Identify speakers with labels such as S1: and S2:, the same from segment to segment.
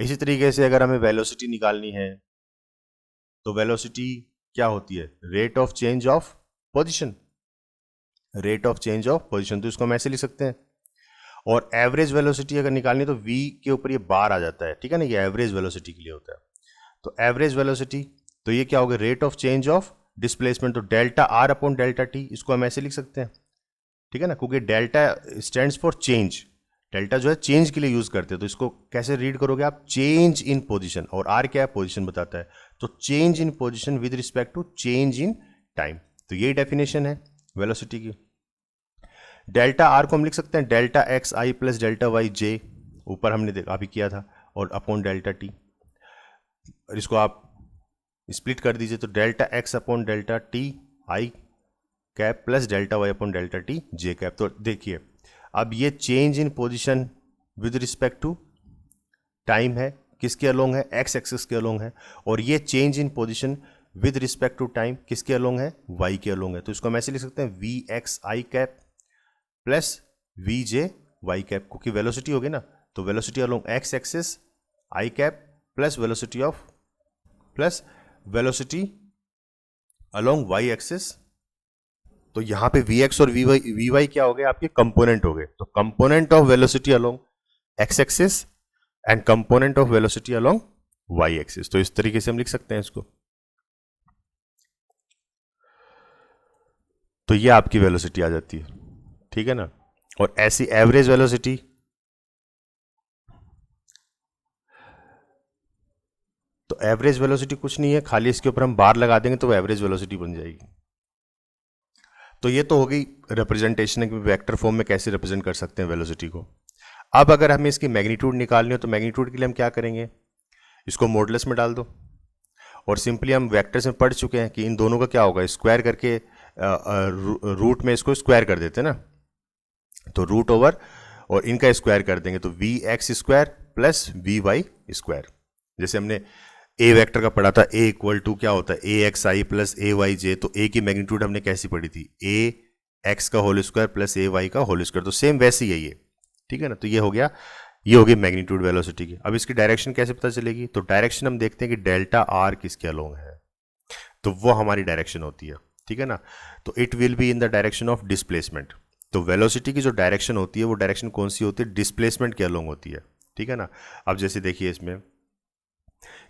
S1: इसी तरीके से अगर हमें वेलोसिटी निकालनी है तो वेलोसिटी क्या होती है, rate of change of position, rate of change of position, तो इसको हम ऐसे लिख सकते हैं। और एवरेज वेलोसिटी अगर निकालनी है तो v के ऊपर ये बार आ जाता है, ठीक है ना, ये एवरेज वेलोसिटी के लिए होता है। तो एवरेज वेलोसिटी, तो ये क्या होगा, rate of change of displacement, तो delta r upon delta t, इसको हम ऐसे लिख सकते हैं, ठीक है ना, क्योंकि delta stands for change, delta जो है चेंज के लिए यूज करते हैं, तो इसको कैसे रीड करोगे आप, चेंज इन पोजीशन, और आर क्या है, पोजीशन बताता है, तो change in position with respect to change in time. तो यही डेफिनेशन है वेलोसिटी की। डेल्टा आर को हम लिख सकते हैं delta x i plus delta y जे, ऊपर हमने देखा अभी किया था, और अपॉन डेल्टा टी, और इसको आप स्प्लिट कर दीजिए तो delta x upon delta t i cap plus delta y upon delta t j cap. तो देखिए अब ये change in position with respect to time है, किसके अलोंग है, एक्स एक्सिस के अलोंग है, और ये change in position with respect to time किसके अलोंग है, वाई के अलोंग है। तो इसको हम ऐसे लिख सकते हैं v x i cap plus v j y cap, क्योंकि वेलोसिटी होगी ना, तो velocity along x axis i cap plus velocity along y axis. तो यहां पे वी एक्स और वी वाई क्या हो गए, आपके कंपोनेंट हो गए, तो component of velocity along x axis and component of velocity along y axis. तो इस तरीके से हम लिख सकते हैं इसको। तो ये आपकी वेलोसिटी आ जाती है, ठीक है ना। और ऐसी एवरेज वेलोसिटी, तो एवरेज वेलोसिटी कुछ नहीं है, खाली इसके ऊपर हम बार लगा देंगे तो एवरेज वेलोसिटी बन जाएगी। तो ये तो हो गई रिप्रेजेंटेशन कि वेक्टर फॉर्म में कैसे रिप्रेजेंट कर सकते हैं वेलोसिटी को। अब अगर हमें इसकी मैग्नीट्यूड निकालनी हो तो मैग्नीट्यूड के लिए हम क्या करेंगे, इसको मॉडुलस में डाल दो, और सिंपली हम वेक्टर्स में पढ़ चुके हैं कि इन दोनों का क्या होगा, स्क्वायर करके रूट में इसको स्क्वायर कर देते हैं ना, तो रूट ओवर और इनका स्क्वायर कर देंगे, तो v x square plus v y square. जैसे हमने ए वेक्टर का पढ़ा था, ए इक्वल टू क्या होता है, ए x i plus A Y जे, तो ए की मैग्नीट्यूड हमने कैसी पढ़ी थी, ए एक्स का होल स्क्वायर प्लस ए वाई का होल स्क्वायर, तो सेम वैसे ही है ये, ठीक है ना। तो ये हो गया, ये होगी मैग्नीट्यूड वेलोसिटी की। अब इसकी डायरेक्शन कैसे पता चलेगी, तो डायरेक्शन हम देखते हैं कि डेल्टा आर किसके अलोंग है, तो वो हमारी डायरेक्शन होती है, ठीक है ना। तो it will be in the direction of displacement. तो वेलोसिटी की जो डायरेक्शन होती है वो डायरेक्शन कौन सी होती है, डिस्प्लेसमेंट के अलोंग होती है, ठीक है ना। अब जैसे देखिए इसमें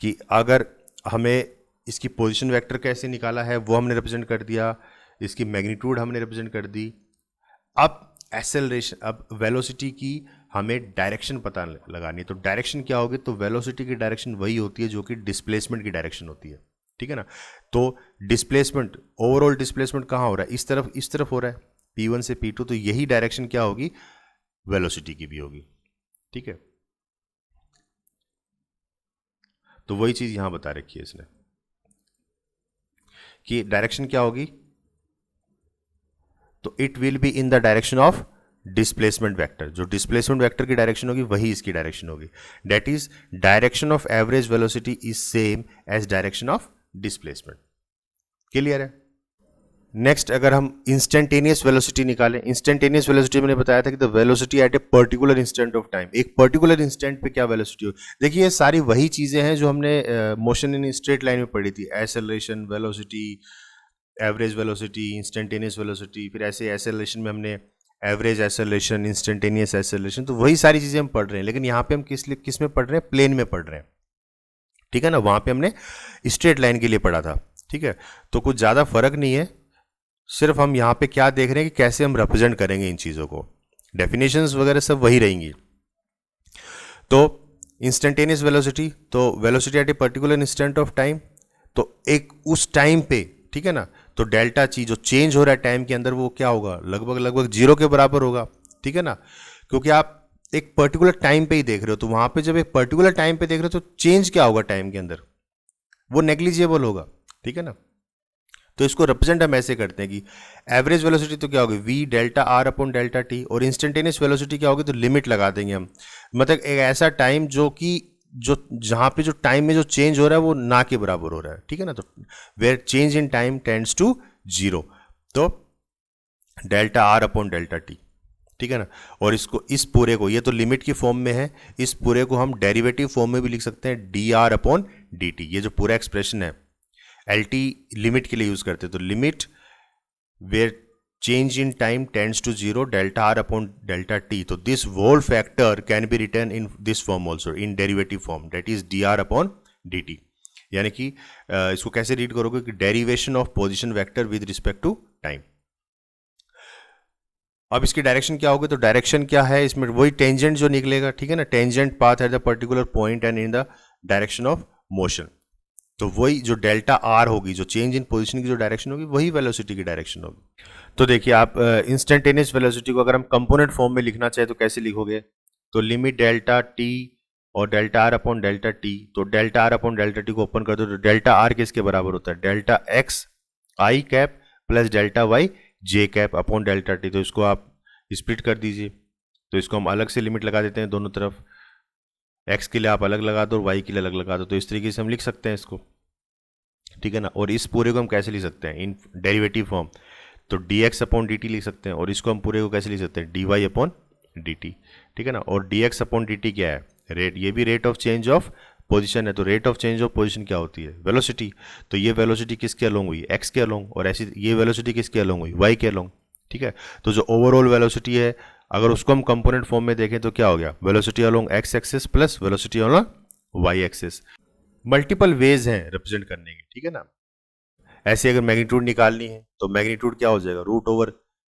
S1: कि अगर हमें इसकी पोजीशन वेक्टर कैसे निकाला है वो हमने रिप्रेजेंट कर दिया, इसकी मैग्नीट्यूड हमने रिप्रेजेंट कर दी। अब एक्सेलरेशन, अब वेलोसिटी की हमें डायरेक्शन पता लगानी है, तो डायरेक्शन क्या होगी, तो वेलोसिटी की डायरेक्शन वही होती है जो कि डिस्प्लेसमेंट की डायरेक्शन होती है, ठीक है ना। तो डिस्प्लेसमेंट, ओवरऑल डिस्प्लेसमेंट कहाँ हो रहा है, इस तरफ हो रहा है, P1 से P2, तो यही डायरेक्शन क्या होगी, वेलोसिटी की भी होगी, ठीक है। तो वही चीज यहां बता रखी है इसने कि डायरेक्शन क्या होगी, तो it will be in the direction of displacement vector, जो डिस्प्लेसमेंट वेक्टर की डायरेक्शन होगी वही इसकी डायरेक्शन होगी, that is direction of average velocity is same as direction of displacement. Clear है। नेक्स्ट अगर हम इंस्टेंटेनियस वेलोसिटी निकालें, इंस्टेंटेनियस वेलोसिटी मैंने बताया था कि the velocity at a particular instant of time, एक पर्टिकुलर इंस्टेंट पे क्या वेलोसिटी हो। देखिए ये सारी वही चीजें हैं जो हमने मोशन इन स्ट्रेट लाइन में पढ़ी थी, acceleration, velocity, average velocity, instantaneous velocity, फिर ऐसे एक्सेलरेशन में हमने एवरेज एक्सेलरेशन, इंस्टेंटेनियस एक्सेलरेशन, तो वही सारी चीजें हम पढ़ रहे हैं, लेकिन यहाँ पे हम किस में पढ़ रहे हैं, प्लेन में पढ़ रहे हैं, ठीक है ना। वहां पे हमने स्ट्रेट लाइन के लिए पढ़ा था, ठीक है। तो कुछ ज्यादा फर्क नहीं है, सिर्फ हम यहाँ पे क्या देख रहे हैं कि कैसे हम रिप्रेजेंट करेंगे इन चीजों को, डेफिनेशंस वगैरह सब वही रहेंगी। तो इंस्टेंटेनियस वेलोसिटी, तो velocity at a particular instant of time, तो एक उस टाइम पे, ठीक है ना, तो डेल्टा ची जो चेंज हो रहा है टाइम के अंदर वो क्या होगा, लगभग जीरो के बराबर होगा, ठीक है ना, क्योंकि आप एक पर्टिकुलर टाइम पे ही देख रहे हो, तो वहां पे जब एक पर्टिकुलर टाइम पे देख रहे हो तो चेंज क्या होगा टाइम के अंदर, वो नेग्लिजिबल होगा, ठीक है ना। तो इसको रिप्रेजेंट हम ऐसे करते हैं कि एवरेज वेलोसिटी तो क्या होगी, we delta r upon delta t, और इंस्टेंटेनियस वेलोसिटी क्या होगी, तो लिमिट लगा देंगे हम, मतलब एक ऐसा टाइम जो कि जहां पे जो टाइम में जो चेंज हो रहा है वो ना के बराबर हो रहा है, ठीक है ना। तो where change in time tends to zero, तो delta r upon delta t, ठीक है ना। और इसको, इस पूरे को, ये तो लिमिट की फॉर्म में है, इस पूरे को हम डेरिवेटिव फॉर्म में भी लिख सकते हैं, D R upon d T. ये जो पूरा एक्सप्रेशन है एल टी लिमिट के लिए यूज करते हैं, तो limit where change in time tends to 0 delta r upon delta t. So this whole factor can be written in this form also, in derivative form, that is dr upon dt. यानी कि इसको कैसे read करोगे कि derivation of position vector with respect to time. अब इसकी direction क्या होगी, तो डायरेक्शन क्या है इसमें, वही टेंजेंट जो निकलेगा, ठीक है ना, tangent path at the particular point and in the direction of motion. तो वही जो डेल्टा आर होगी, जो चेंज इन पोजीशन की जो डायरेक्शन होगी, वही वेलोसिटी की डायरेक्शन होगी। तो देखिए आप इंस्टेंटेनियस वेलोसिटी को अगर हम कंपोनेंट फॉर्म में लिखना चाहे तो कैसे लिखोगे, तो लिमिट डेल्टा टी और delta r upon delta t. तो delta r upon delta t को ओपन कर दो, तो डेल्टा आर किसके बराबर होता है, delta x i cap plus delta y j cap upon delta t. तो इसको आप स्प्लिट कर दीजिए, तो इसको हम अलग से लिमिट लगा देते हैं दोनों तरफ, एक्स के लिए आप अलग लगा दो और वाई के लिए अलग लगा दो। तो इस तरीके से हम लिख सकते हैं इसको, ठीक है ना। और इस पूरे को हम कैसे लिख सकते हैं, इन डेरिवेटिव फॉर्म, तो D x upon d T लिख सकते हैं। और इसको हम पूरे को कैसे लिख सकते हैं, d y upon d t, ठीक है ना। और d x upon d t क्या है, रेट, ये भी rate of change of position है। तो rate of change of position क्या होती है, वेलोसिटी। तो ये वेलोसिटी किसके अलोंग हुई, एक्स के अलोंग, और ऐसी ये वेलोसिटी किसके अलोंग हुई, वाई के अलोंग, ठीक है। तो जो ओवरऑल वेलोसिटी है, अगर उसको हम कंपोनेंट फॉर्म में देखें तो क्या हो गया, velocity along x axis plus velocity along y axis. Multiple ways हैं रिप्रेजेंट करने की, ठीक है ना। ऐसे अगर मैग्नीट्यूड निकालनी है तो मैग्नीट्यूड क्या हो जाएगा, root over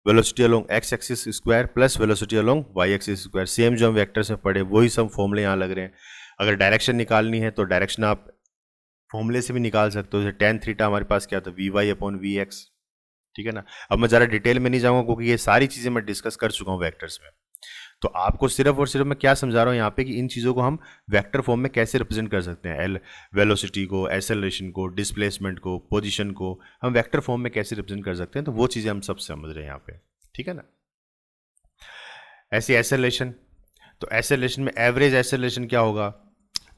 S1: velocity along x axis square plus velocity along y axis square. Same जो हम वेक्टर्स में पढ़े वही सब फॉर्मूले यहाँ लग रहे हैं। अगर डायरेक्शन निकालनी है तो डायरेक्शन आप फॉर्मूले से भी निकाल सकते हो, जैसे टेन थीटा हमारे पास क्या था, v y upon v x, ठीक है ना। अब मैं ज़रा डिटेल में नहीं जाऊँगा क्योंकि ये सारी चीज़ें मैं डिस्कस कर चुका हूँ वेक्टर्स में। तो आपको सिर्फ और सिर्फ मैं क्या समझा रहा हूँ यहाँ पे कि इन चीज़ों को हम वेक्टर फॉर्म में कैसे रिप्रेजेंट कर सकते हैं, एल वेलोसिटी को, एक्सेलरेशन को, डिस्प्लेसमेंट को, पोजीशन को हम वेक्टर फॉर्म में कैसे रिप्रेजेंट कर सकते हैं। तो वो चीज़ें हम सब समझ रहे हैं यहाँ पे, ठीक है ना। ऐसी एक्सेलरेशन, तो एक्सेलरेशन में एवरेज एक्सेलरेशन क्या होगा,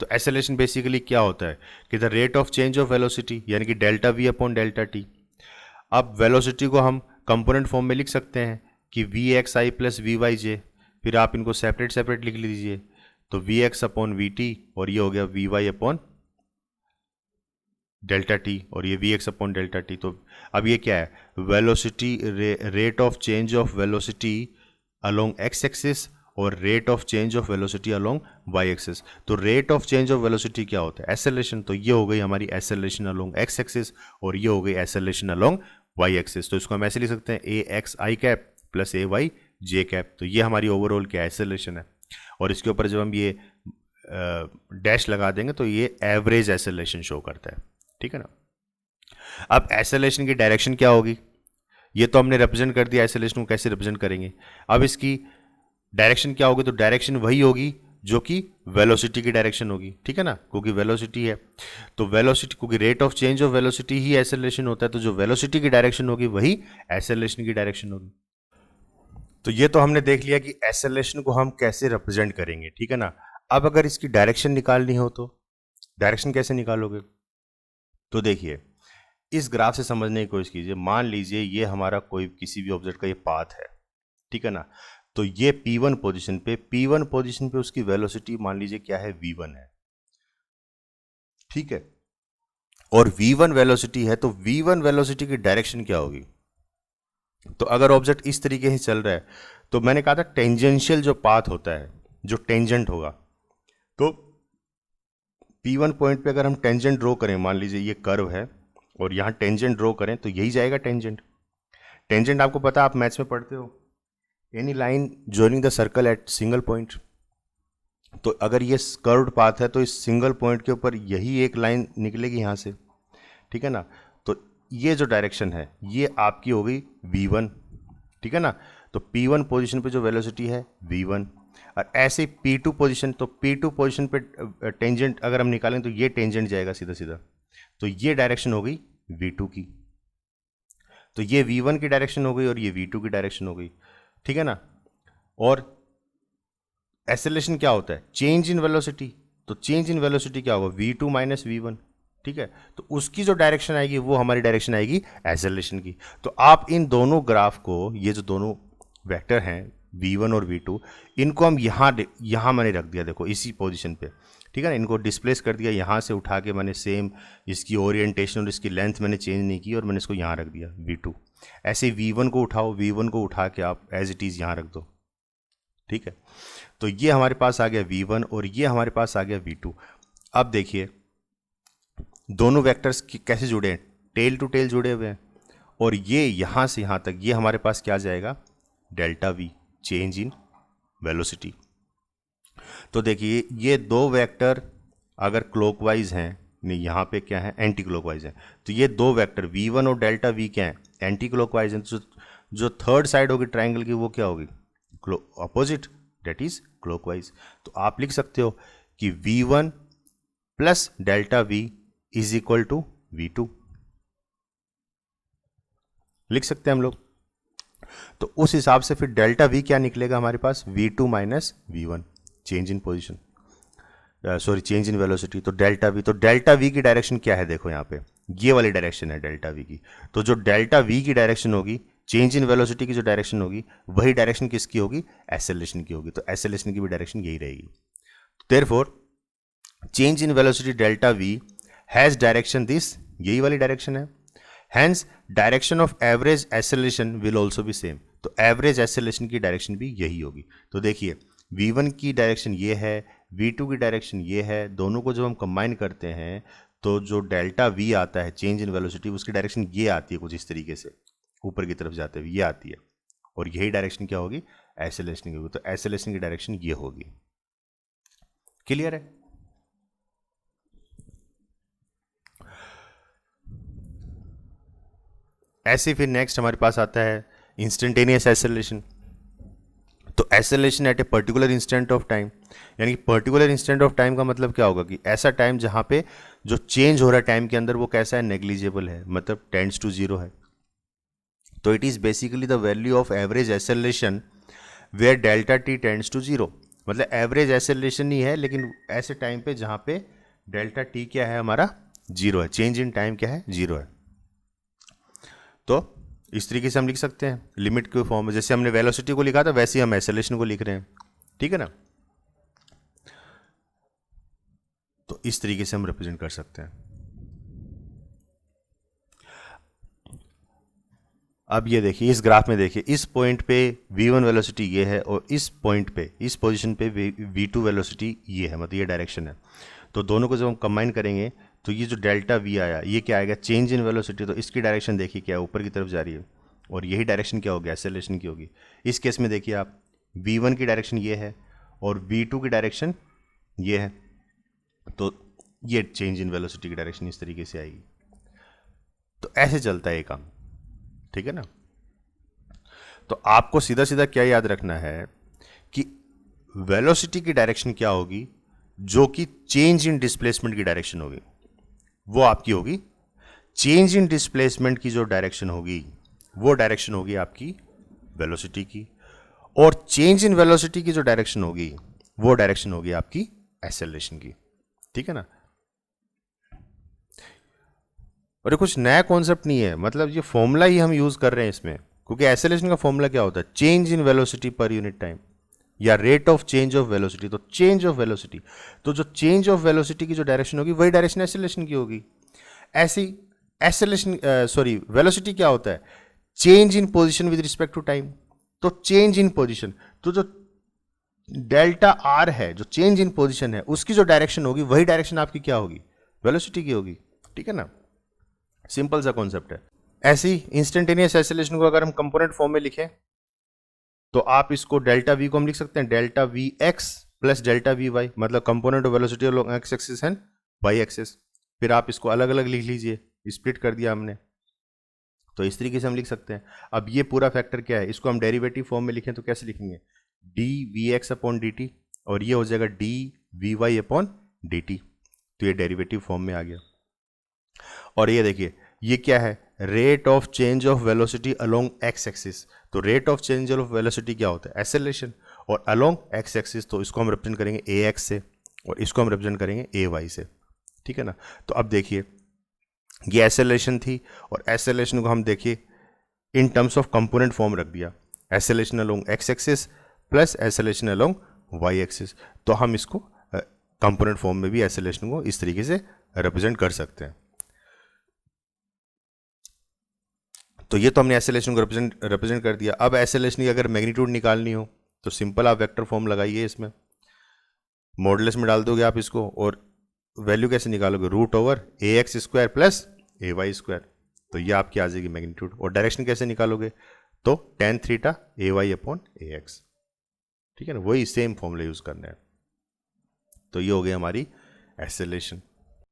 S1: तो एक्सेलरेशन बेसिकली क्या होता है कि the rate of change of velocity, यानी कि delta v upon delta t. अब वेलोसिटी को हम कंपोनेंट फॉर्म में लिख सकते हैं कि v x i plus v y j, फिर आप इनको सेपरेट सेपरेट लिख लीजिए, तो v x upon v t और ये हो गया v y upon delta t और ये v x upon delta t. तो अब ये क्या है, velocity, rate of change of velocity along x axis और rate of change of velocity along y axis. तो rate of change of velocity क्या होता है, एक्सेलरेशन। तो ये हो गई हमारी एक्सेलरेशन अलोंग एक्स एक्सिस और ये हो गई एक्सेलरेशन अलोंग वाई एक्सिस। तो इसको हम ऐसे लिख सकते हैं, ए x i cap plus A Y j cap. तो ये हमारी ओवरऑल क्या एक्सेलरेशन है, और इसके ऊपर जब हम ये डैश लगा देंगे तो ये एवरेज एक्सेलरेशन शो करता है, ठीक है ना। अब एक्सेलरेशन की डायरेक्शन क्या होगी, ये तो हमने रिप्रेजेंट कर दिया, एक्सेलरेशन को कैसे रिप्रेजेंट करेंगे। अब इसकी डायरेक्शन क्या होगी, तो डायरेक्शन वही होगी जो कि वेलोसिटी की डायरेक्शन होगी, ठीक है ना, क्योंकि वेलोसिटी है। तो वेलोसिटी, क्योंकि rate of change of velocity he acceleration होता है, तो जो वेलोसिटी की डायरेक्शन होगी वही एक्सेलरेशन की डायरेक्शन होगी। तो ये तो हमने देख लिया कि एक्सेलरेशन को हम कैसे रिप्रेजेंट करेंगे, ठीक है ना। अब अगर इसकी डायरेक्शन निकालनी हो तो डायरेक्शन कैसे निकालोगे, तो देखिए इस ग्राफ से समझने की कोशिश कीजिए। मान लीजिए ये हमारा कोई किसी भी ऑब्जेक्ट का ये पाथ है, ठीक है ना। तो ये P1 पोजीशन पे उसकी वेलोसिटी मान लीजिए क्या है, V1 है, ठीक है। और V1 वेलोसिटी है, तो V1 वेलोसिटी की डायरेक्शन क्या होगी। तो अगर ऑब्जेक्ट इस तरीके से चल रहा है तो मैंने कहा था टेंजेंशियल जो पाथ होता है, जो टेंजेंट होगा, तो P1 पॉइंट पे अगर हम टेंजेंट ड्रॉ करें, मान लीजिए ये कर्व है और यहाँ टेंजेंट ड्रॉ करें तो यही जाएगा टेंजेंट। टेंजेंट आपको पता, आप मैथ्स में पढ़ते हो, any line joining the circle eight single point. तो अगर ये कर्व्ड पाथ है तो इस सिंगल पॉइंट के ऊपर यही एक लाइन निकलेगी यहाँ से, ठीक है ना। तो ये जो डायरेक्शन है ये आपकी हो गई V1, ठीक है ना। तो P1 पोजीशन पे जो वेलोसिटी है V1, और ऐसे ही P2 पोजीशन, तो P2 पोजीशन पे टेंजेंट अगर हम निकालें तो ये टेंजेंट जाएगा सीधा सीधा, तो ये डायरेक्शन हो गई V2 की। तो ये V1 की डायरेक्शन हो गई और ये V2 की डायरेक्शन हो गई, ठीक है ना। और एक्सेलरेशन क्या होता है, चेंज इन वेलोसिटी। तो चेंज इन वेलोसिटी क्या होगा, V2 माइनस V1, ठीक है। तो उसकी जो डायरेक्शन आएगी वो हमारी डायरेक्शन आएगी एक्सेलरेशन की। तो आप इन दोनों ग्राफ को, ये जो दोनों वेक्टर हैं v1 और v2, इनको हम यहाँ मैंने रख दिया, देखो इसी पोजीशन पे, ठीक है ना, इनको डिस्प्लेस कर दिया, यहाँ से उठा के मैंने सेम इसकी ओरिएंटेशन और इसकी लेंथ मैंने चेंज नहीं की और मैंने इसको यहाँ रख दिया v2। ऐसे v1 को उठाओ, v1 को उठा के आप एज इट इज़ यहाँ रख दो, ठीक है। तो ये हमारे पास आ गया v1 और ये हमारे पास आ गया v2। अब देखिए दोनों वेक्टर्स कैसे जुड़े हैं, टेल टू टेल जुड़े हुए हैं, और ये यहाँ से यहाँ तक ये हमारे पास क्या जाएगा, delta v, change in velocity. तो देखिए ये दो वेक्टर अगर क्लॉकवाइज हैं, नहीं यहाँ पे क्या है, एंटी क्लॉकवाइज है, तो ये दो वेक्टर v1 और डेल्टा v क्या है, एंटी क्लॉकवाइज हैं। तो जो थर्ड साइड होगी ट्राइंगल की वो क्या होगी, अपोजिट, डेट इज क्लॉकवाइज। तो आप लिख सकते हो कि v1 plus delta v is equal to v2, लिख सकते हैं हम लोग। तो उस हिसाब से फिर डेल्टा v क्या निकलेगा हमारे पास, v2 minus v1, change in position, sorry change in velocity. तो डेल्टा v की डायरेक्शन क्या है, देखो यहाँ पे ये वाली डायरेक्शन है डेल्टा v की। तो जो डेल्टा v की डायरेक्शन होगी, चेंज इन वेलोसिटी की जो डायरेक्शन होगी, वही डायरेक्शन किसकी होगी, एक्सेलरेशन की होगी। तो एक्सेलरेशन की भी डायरेक्शन यही रहेगी। Therefore change in velocity delta v has direction this, यही वाली डायरेक्शन है। Hence direction of average acceleration will also भी सेम। तो एवरेज एक्सेलरेशन की डायरेक्शन भी यही होगी। तो देखिए v1 की डायरेक्शन ये है, v2 की डायरेक्शन ये है, दोनों को जब हम कंबाइन करते हैं तो जो डेल्टा v आता है चेंज इन वेलोसिटी, उसकी डायरेक्शन ये आती है कुछ इस तरीके से, ऊपर की तरफ जाते हुए ये आती है, और यही डायरेक्शन क्या होगी, एक्सेलरेशन की होगी। तो एक्सेलरेशन की डायरेक्शन ये होगी। क्लियर है? ऐसे फिर नेक्स्ट हमारे पास आता है इंस्टेंटेनियस एक्सेलरेशन। तो acceleration at a particular instant of time, यानी कि पर्टिकुलर इंस्टेंट ऑफ टाइम का मतलब क्या होगा कि ऐसा टाइम जहां पे जो चेंज हो रहा है टाइम के अंदर वो कैसा है, नेग्लिजिबल है, मतलब टेंड्स टू जीरो है। तो it is basically the value of average acceleration where delta t tends to zero, मतलब एवरेज एक्सेलरेशन ही है लेकिन ऐसे टाइम पे जहां पे डेल्टा टी क्या है हमारा, जीरो है, चेंज इन टाइम क्या है, जीरो है। तो इस तरीके से हम लिख सकते हैं लिमिट के फॉर्म में, जैसे हमने वेलोसिटी को लिखा था वैसे ही हम एक्सेलरेशन को लिख रहे हैं, ठीक है ना। तो इस तरीके से हम रिप्रेजेंट कर सकते हैं। अब ये देखिए इस ग्राफ में देखिए, इस पॉइंट पे v1 वेलोसिटी ये है और इस पॉइंट पे, इस पोजीशन पे v2 वेलोसिटी ये है, मतलब ये डायरेक्शन है। तो दोनों को जब हम कंबाइन करेंगे तो ये जो डेल्टा v आया ये क्या आएगा, चेंज इन वेलोसिटी। तो इसकी डायरेक्शन देखिए क्या ऊपर की तरफ जा रही है, और यही डायरेक्शन क्या होगी, एक्सेलरेशन की होगी। इस केस में देखिए आप v1 की डायरेक्शन ये है और v2 की डायरेक्शन ये है, तो ये चेंज इन वेलोसिटी की डायरेक्शन इस तरीके से आएगी। तो ऐसे चलता है ये काम, ठीक है ना। तो आपको सीधा सीधा क्या याद रखना है कि वेलोसिटी की डायरेक्शन क्या होगी, जो कि चेंज इन डिस्प्लेसमेंट की डायरेक्शन होगी, वो आपकी होगी चेंज इन डिस्प्लेसमेंट की जो डायरेक्शन होगी वो डायरेक्शन होगी आपकी वेलोसिटी की, और चेंज इन वेलोसिटी की जो डायरेक्शन होगी वो डायरेक्शन होगी आपकी एक्सेलरेशन की, ठीक है ना। और ये कुछ नया कॉन्सेप्ट नहीं है, मतलब ये फॉर्मूला ही हम यूज कर रहे हैं इसमें, क्योंकि एक्सेलरेशन का फॉर्मूला क्या होता है, change in velocity per unit time या rate of change of velocity. तो चेंज ऑफ वेलोसिटी, तो जो चेंज ऑफ वेलोसिटी की जो डायरेक्शन होगी वही डायरेक्शन एक्सेलरेशन की होगी। ऐसी एक्सेलरेशन सॉरी वेलोसिटी क्या होता है, change in position with respect to time. तो चेंज इन पोजीशन, तो जो डेल्टा आर है, जो चेंज इन पोजीशन है, उसकी जो डायरेक्शन होगी वही डायरेक्शन आपकी क्या होगी, वेलोसिटी की होगी, ठीक है ना। सिंपल सा कॉन्सेप्ट है। ऐसी इंस्टेंटेनियस एक्सेलरेशन को अगर हम कंपोनेंट फॉर्म में लिखें तो आप इसको डेल्टा वी को हम लिख सकते हैं delta v x plus delta v y, मतलब component of velocity along x axis and y axis. फिर आप इसको अलग अलग लिख लीजिए, स्प्लिट कर दिया हमने, तो इस तरीके से हम लिख सकते हैं। अब ये पूरा फैक्टर क्या है, इसको हम डेरिवेटिव फॉर्म में लिखें तो कैसे लिखेंगे, d v x upon d t, और ये हो जाएगा d v y upon d t. तो ये डेरिवेटिव फॉर्म में आ गया। और ये देखिए ये क्या है, rate of change of velocity along x axis. तो rate of change of velocity क्या होता है, एक्सेलरेशन, और अलोंग एक्स एक्सिस तो इसको हम रिप्रेजेंट करेंगे ए एक्स से और इसको हम रिप्रेजेंट करेंगे ए वाई से, ठीक है ना। तो अब देखिए ये एक्सेलरेशन थी और एक्सेलरेशन को हम देखिए in terms of component form रख दिया, acceleration along x axis plus acceleration along y axis. तो हम इसको कंपोनेंट फॉर्म में भी एसेलेशन को इस तरीके से रिप्रेजेंट कर सकते हैं। तो ये तो हमने एसेलेशन को रिप्रेजेंट कर दिया। अब एसेलेशन की अगर मैग्नीट्यूड निकालनी हो तो सिंपल आप वेक्टर फॉर्म लगाइए, इसमें मॉडुलस में डाल दोगे आप इसको, और वैल्यू कैसे निकालोगे, रूट ओवर ए एक्स स्क्वायर प्लस ए वाई स्क्वायर। तो ये आपकी आ जाएगी मैग्नीट्यूड। और डायरेक्शन कैसे निकालोगे, तो टेन थीटा ए वाई अपॉन ए एक्स, ठीक है ना, वही सेम फॉर्मूला यूज करना है। तो ये हो गई हमारी एसेलेशन।